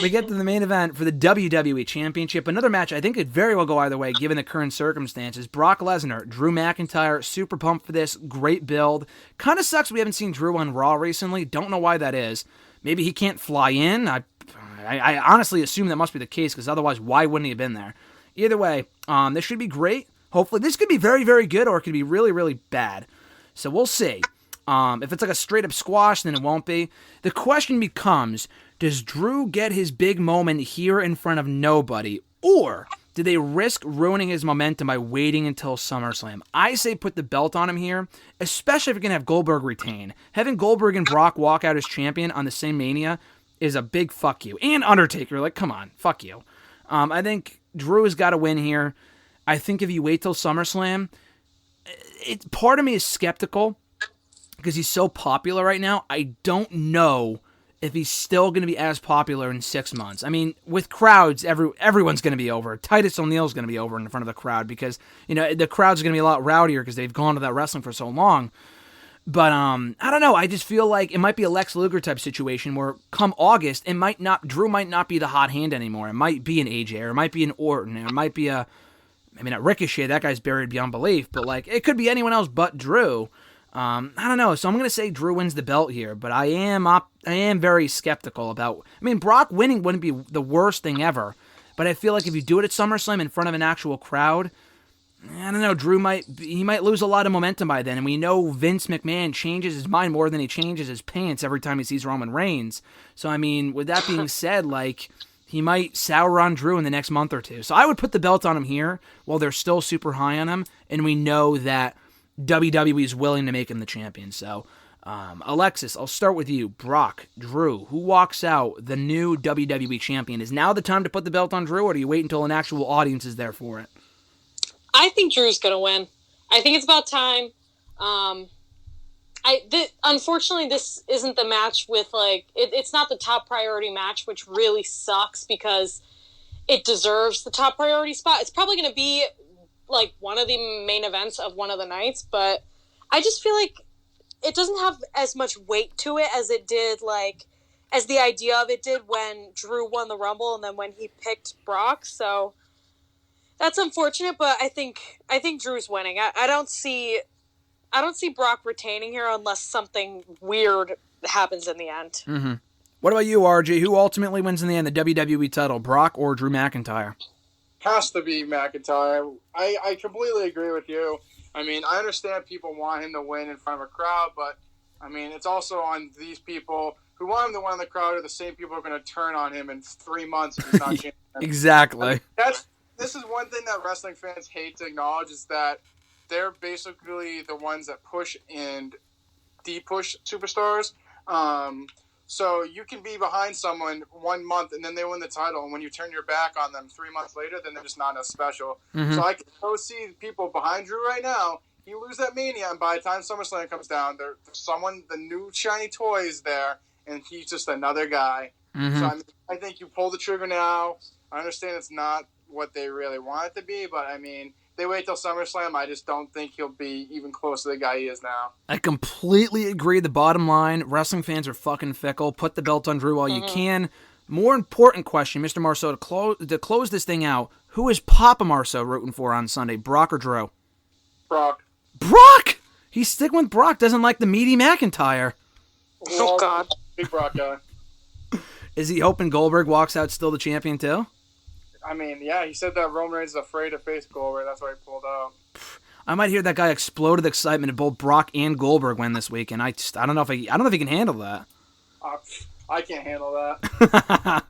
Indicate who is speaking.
Speaker 1: We get to the main event for the WWE Championship. Another match I think could very well go either way given the current circumstances. Brock Lesnar, Drew McIntyre, super pumped for this. Great build. Kind of sucks we haven't seen Drew on Raw recently. Don't know why that is. Maybe he can't fly in. I honestly assume that must be the case because otherwise why wouldn't he have been there? Either way, this should be great. Hopefully this could be very, very good or it could be really, really bad. So we'll see. If it's like a straight up squash, then it won't be. The question becomes, does Drew get his big moment here in front of nobody? Or do they risk ruining his momentum by waiting until SummerSlam? I say put the belt on him here, especially if you're going to have Goldberg retain. Having Goldberg and Brock walk out as champion on the same Mania is a big fuck you. And Undertaker, like, come on, fuck you. I think Drew has got to win here. I think if you wait till SummerSlam, part of me is skeptical because he's so popular right now. I don't know if he's still going to be as popular in 6 months. I mean, with crowds, everyone's going to be over. Titus O'Neil's going to be over in front of the crowd because, the crowd's going to be a lot rowdier because they've gone to that wrestling for so long. But, I don't know. I just feel like it might be a Lex Luger type situation where come August, Drew might not be the hot hand anymore. It might be an AJ or it might be an Orton or it might be not Ricochet. That guy's buried beyond belief. But, it could be anyone else but Drew. I don't know, so I'm going to say Drew wins the belt here, but I am very skeptical about... Brock winning wouldn't be the worst thing ever, but I feel like if you do it at SummerSlam in front of an actual crowd, I don't know, Drew might lose a lot of momentum by then, and we know Vince McMahon changes his mind more than he changes his pants every time he sees Roman Reigns. So, with that being said, he might sour on Drew in the next month or two. So I would put the belt on him here while they're still super high on him, and we know that WWE is willing to make him the champion. So, Alexis, I'll start with you. Brock, Drew, who walks out the new WWE champion? Is now the time to put the belt on Drew, or do you wait until an actual audience is there for it?
Speaker 2: I think Drew's going to win. I think it's about time. Unfortunately, this isn't the match with, it's not the top priority match, which really sucks because it deserves the top priority spot. It's probably going to be one of the main events of one of the nights, but I just feel like it doesn't have as much weight to it as it did, as the idea of it did when Drew won the Rumble and then when he picked Brock. So that's unfortunate, but I think Drew's winning. I don't see Brock retaining here unless something weird happens in the end.
Speaker 1: Mm-hmm. What about you, RJ? Who ultimately wins in the end, the WWE title, Brock or Drew McIntyre?
Speaker 3: Has to be McIntyre. I completely agree with you. I understand people want him to win in front of a crowd, but, it's also on these people who want him to win in the crowd are the same people who are going to turn on him in 3 months if he's not champion.
Speaker 1: Exactly.
Speaker 3: This is one thing that wrestling fans hate to acknowledge is that they're basically the ones that push and de-push superstars. So you can be behind someone 1 month and then they win the title, and when you turn your back on them 3 months later, then they're just not as special. Mm-hmm. So I can go see people behind Drew right now. You lose that Mania, and by the time SummerSlam comes down, there's the new shiny toy is there, and he's just another guy. Mm-hmm. So I think you pull the trigger now. I understand it's not what they really want it to be, but they wait till SummerSlam, I just don't think he'll be even close to the guy he is now.
Speaker 1: I completely agree. The bottom line, wrestling fans are fucking fickle. Put the belt on Drew while you can. More important question, Mr. Marceau, to close this thing out, who is Papa Marceau rooting for on Sunday, Brock or Drew?
Speaker 3: Brock.
Speaker 1: Brock? He's sticking with Brock, doesn't like the meaty McIntyre.
Speaker 2: Oh, God.
Speaker 3: Big Brock guy.
Speaker 1: Is he hoping Goldberg walks out still the champion, too?
Speaker 3: Yeah, he said that Roman Reigns is afraid to face Goldberg. That's why he pulled out.
Speaker 1: I might hear that guy explode with excitement if both Brock and Goldberg win this week, and I don't know if he can handle that.
Speaker 3: I can't handle that.